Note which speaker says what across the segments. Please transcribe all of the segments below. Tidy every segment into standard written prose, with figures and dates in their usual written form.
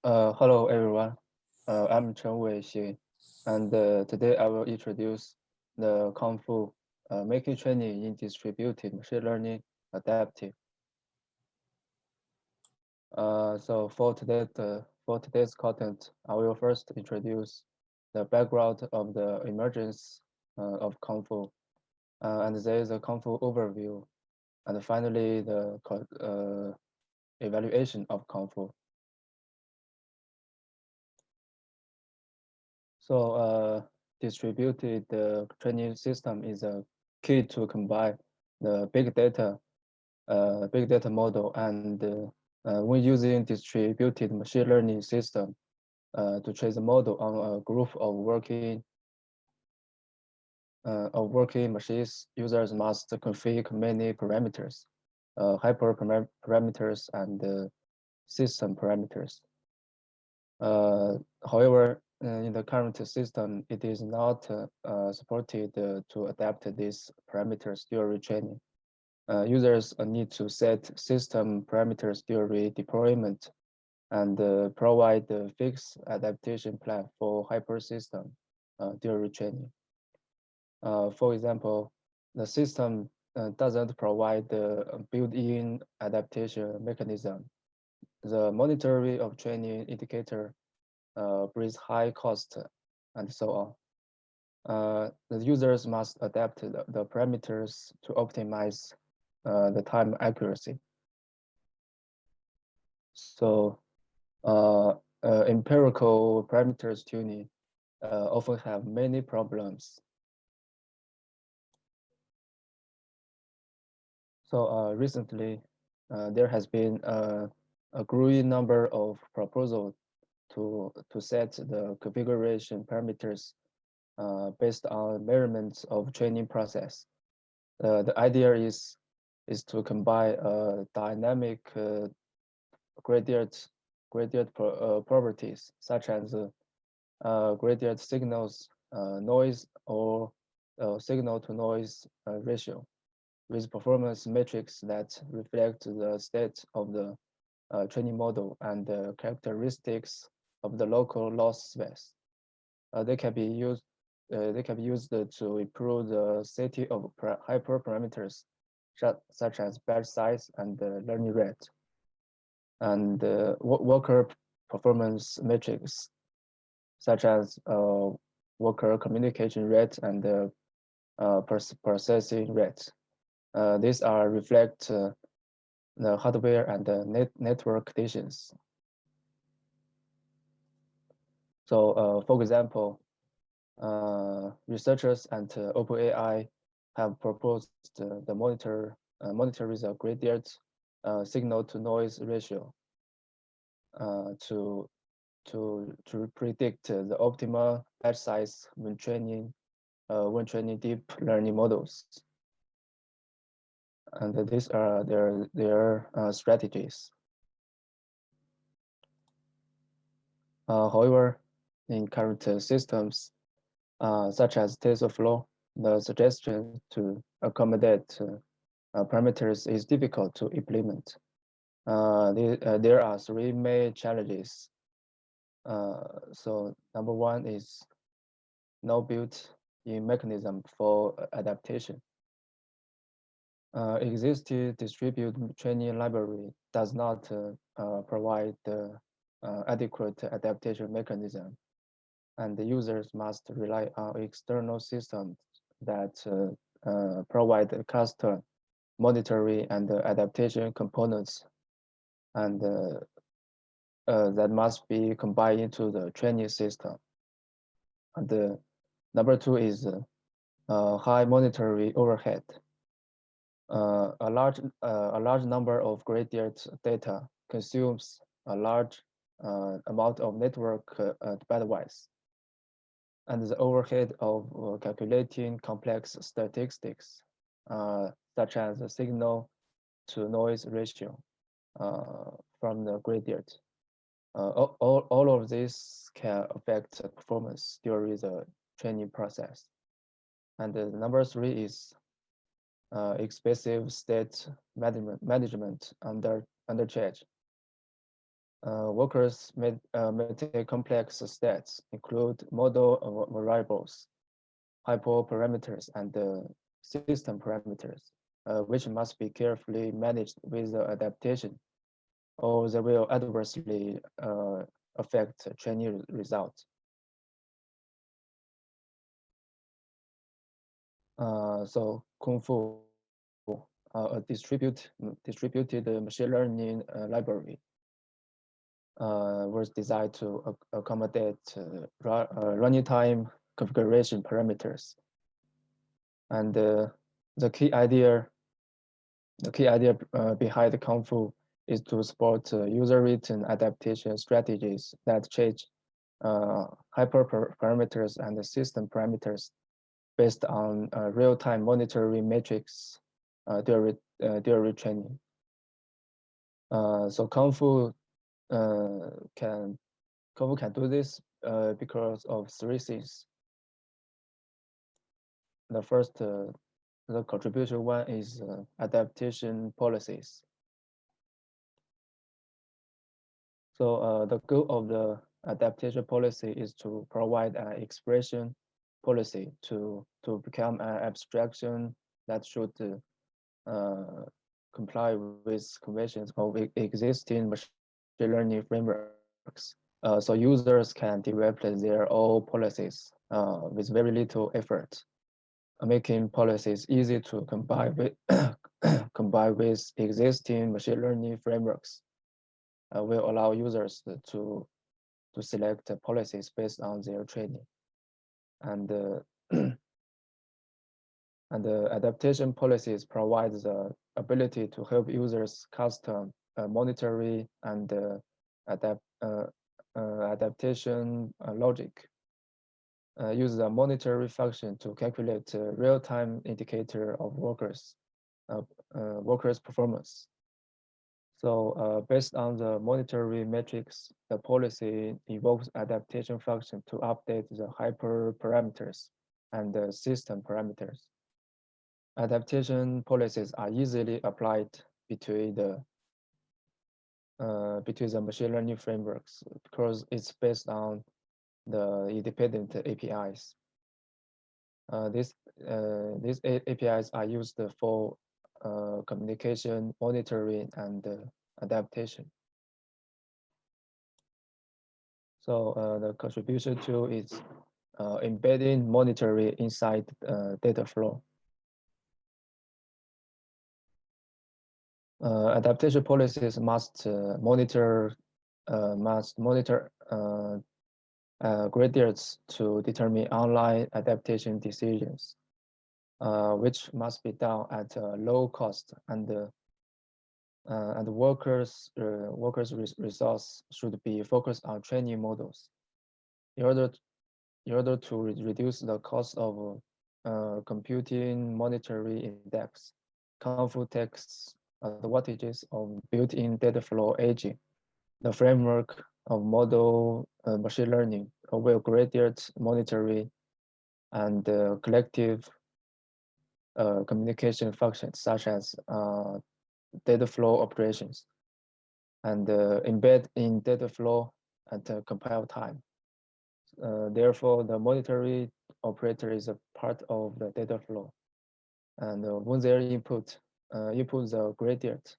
Speaker 1: Hello everyone. I'm Chen Weixi, and today I will introduce the KungFu making training in distributed machine learning adaptive. For today's content, I will first introduce the background of the emergence of KungFu, and there is a KungFu overview, and finally the evaluation of KungFu. Distributed training system is a key to combine the big data model, and when using distributed machine learning system to train the model on a group of working machines, users must configure many parameters, hyperparameters, and system parameters. However, in the current system, it is not supported to adapt these parameters during training. Users need to set system parameters during deployment and provide the fixed adaptation plan for hyper system during training. For example, the system doesn't provide the built-in adaptation mechanism. The monitoring of training indicator brings high cost, and so on. The users must adapt the parameters to optimize the time accuracy. So empirical parameters tuning often have many problems. So recently, there has been a growing number of proposals to set the configuration parameters based on measurements of training process. The idea is to combine dynamic gradient properties such as gradient signals, noise, or signal to noise ratio with performance metrics that reflect the state of the training model and the characteristics of the local loss space. They can be used to improve the safety of hyperparameters such as batch size and learning rate, and worker performance metrics such as worker communication rate and processing rate. These are reflect the hardware and the network conditions. So, for example, researchers at OpenAI have proposed the monitoring the gradient signal to noise ratio to predict the optimal batch size when training deep learning models. And these are their strategies. However, in current systems, such as TensorFlow, the suggestion to accommodate parameters is difficult to implement. There are three main challenges. So number one is no built-in mechanism for adaptation. Existing distributed training library does not provide adequate adaptation mechanism, and the users must rely on external systems that provide custom monitoring and adaptation components, and that must be combined into the training system. And number two is high monitoring overhead. A large number of gradient data consumes a large amount of network bandwidth, and the overhead of calculating complex statistics, such as the signal to noise ratio from the gradient. All of this can affect performance during the training process. And number three is expensive state management under charge. Workers maintain complex stats, include model variables, hyperparameters, and system parameters, which must be carefully managed with the adaptation, or they will adversely affect training results. So KungFu, a distributed machine learning library, was designed to accommodate running time configuration parameters. And the key idea behind the KungFu is to support user-written adaptation strategies that change hyperparameters and system parameters based on real-time monitoring metrics during training. So can do this because of three things. The first, the contribution one is adaptation policies. So the goal of the adaptation policy is to provide an expression policy to become an abstraction that should comply with conventions of existing machine learning frameworks. So users can develop their own policies with very little effort, making policies easy to combine with combine with existing machine learning frameworks. Will allow users to select policies based on their training, and and the adaptation policies provide the ability to help users custom monitoring and adaptation logic. Use the monitoring function to calculate real-time indicator of workers' performance. So based on the monitoring metrics, the policy invokes adaptation function to update the hyperparameters and the system parameters. Adaptation policies are easily applied between the machine learning frameworks because it's based on the independent APIs. These APIs are used for communication, monitoring, and adaptation. So the contribution tool is embedding monitoring inside data flow. Adaptation policies must monitor gradients to determine online adaptation decisions, which must be done at a low cost, and workers' resource should be focused on training models. In order to reduce the cost of computing monitoring index, KungFu takes advantages of built-in data flow aging. The framework of model machine learning will gradient monitoring and collective communication functions such as data flow operations, and embed in data flow at compile time. Therefore, the monitoring operator is a part of the data flow. And when they input the gradient,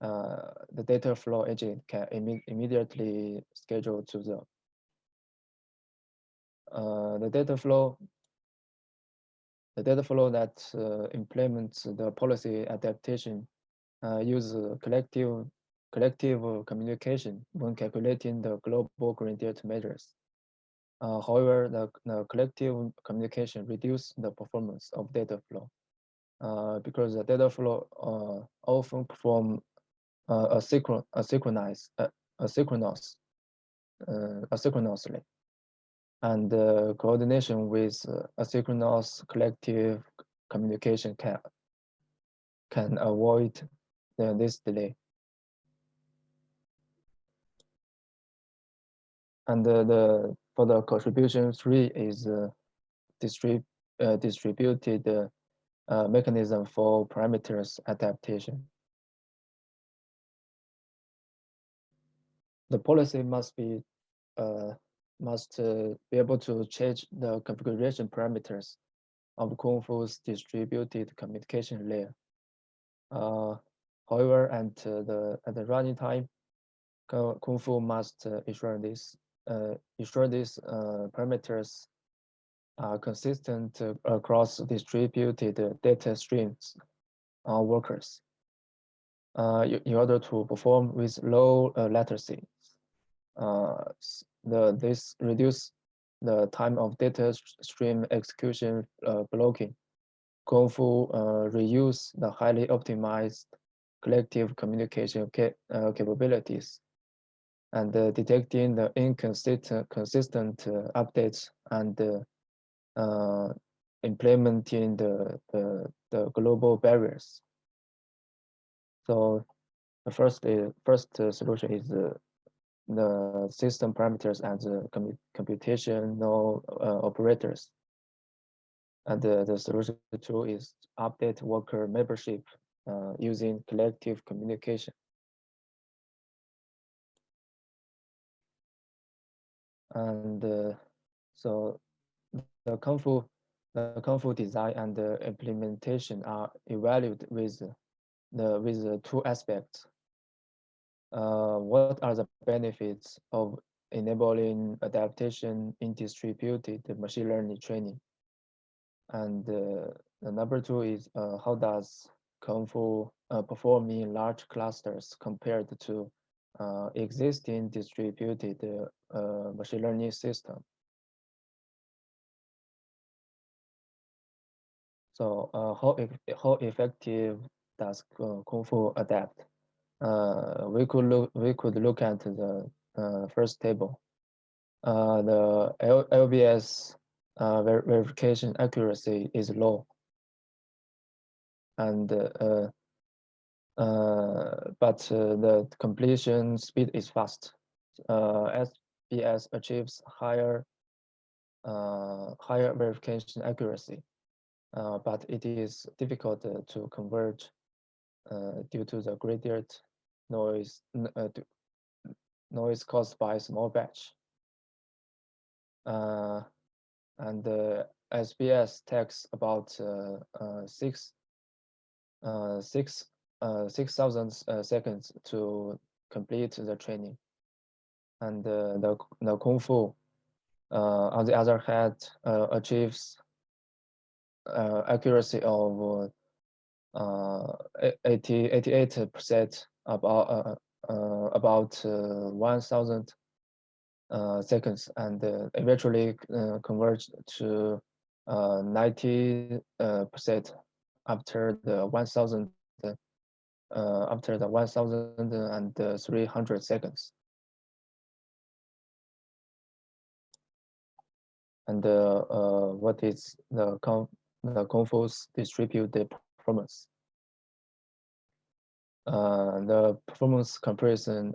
Speaker 1: the data flow agent can immediately schedule to the data flow that implements the policy adaptation use collective communication when calculating the global gradient measures. However, the collective communication reduces the performance of data flow because the data flow often perform asynchronously, and coordination with asynchronous collective communication can avoid this delay. And for the contribution three is distributed mechanism for parameters adaptation. the policy must be able to change the configuration parameters of KungFu's distributed communication layer. However, at the running time, KungFu must ensure these parameters are consistent across distributed data streams or workers in order to perform with low latency. This reduce the time of data stream execution blocking. KungFu reuse the highly optimized collective communication capabilities and detecting the consistent updates and implementing the global barriers. So the first solution is the system parameters and the computational operators. And the solution two is update worker membership using collective communication. And so the KungFu design and the implementation are evaluated with the two aspects. What are the benefits of enabling adaptation in distributed machine learning training? And the number two is how does KungFu perform in large clusters compared to existing distributed machine learning system? So how effective does KungFu adapt? We could look at the first table. The LBS verification accuracy is low, and but the completion speed is fast. SBS achieves higher verification accuracy, but it is difficult to convert due to the gradient noise caused by small batch. And the SBS takes about 6,000 seconds to complete the training. And the KungFu, on the other hand, achieves accuracy of 88% about 1,000 seconds, and eventually converge to 90% after the 1,300 seconds. And what is the KungFu's distributed performance? The performance comparison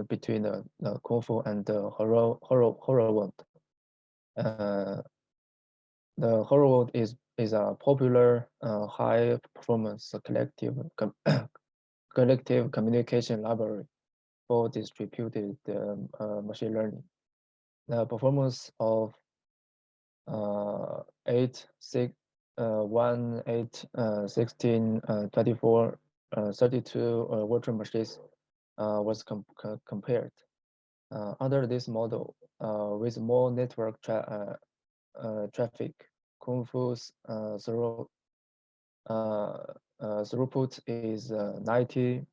Speaker 1: between the KungFu and the HorrorWorld. The HorrorWorld is a popular high performance collective communication library for distributed machine learning. The performance of 8, 6, 1, 8, 16, 24, 32 virtual machines was compared. Under this model, with more network traffic, KungFu's throughput is 90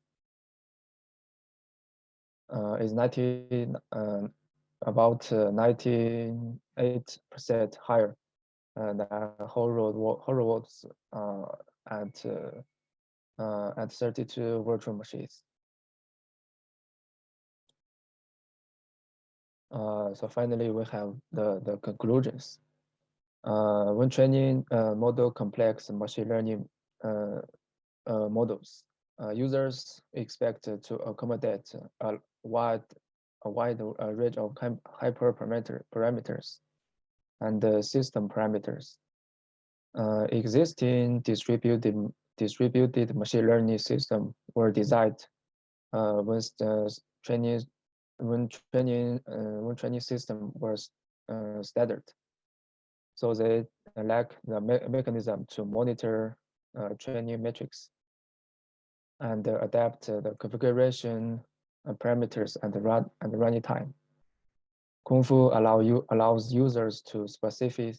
Speaker 1: about 98% higher than HorrorWorld's at 32 virtual machines. So finally, we have the conclusions. When training model complex machine learning models, users expect to accommodate a wide range of hyperparameters and system parameters. Existing distributed machine learning systems were designed with the training when training system was standard, so they lack the mechanism to monitor training metrics and adapt the configuration parameters and the running time. KungFu allows users to specifically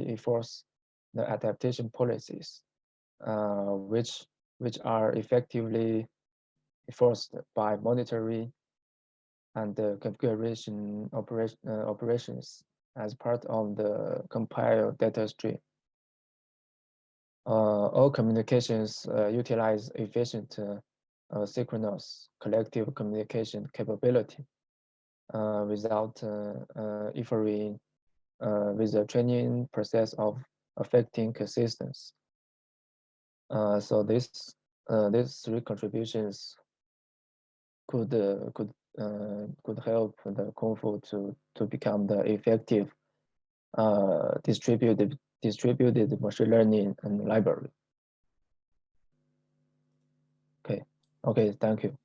Speaker 1: enforce the adaptation policies, which are effectively enforced by monitoring and the configuration operations as part of the compiled data stream. All communications utilize efficient synchronous collective communication capability without interfering with the training process of affecting consistency. So these three contributions could help the KungFu to become the effective distributed machine learning and library. Okay, thank you.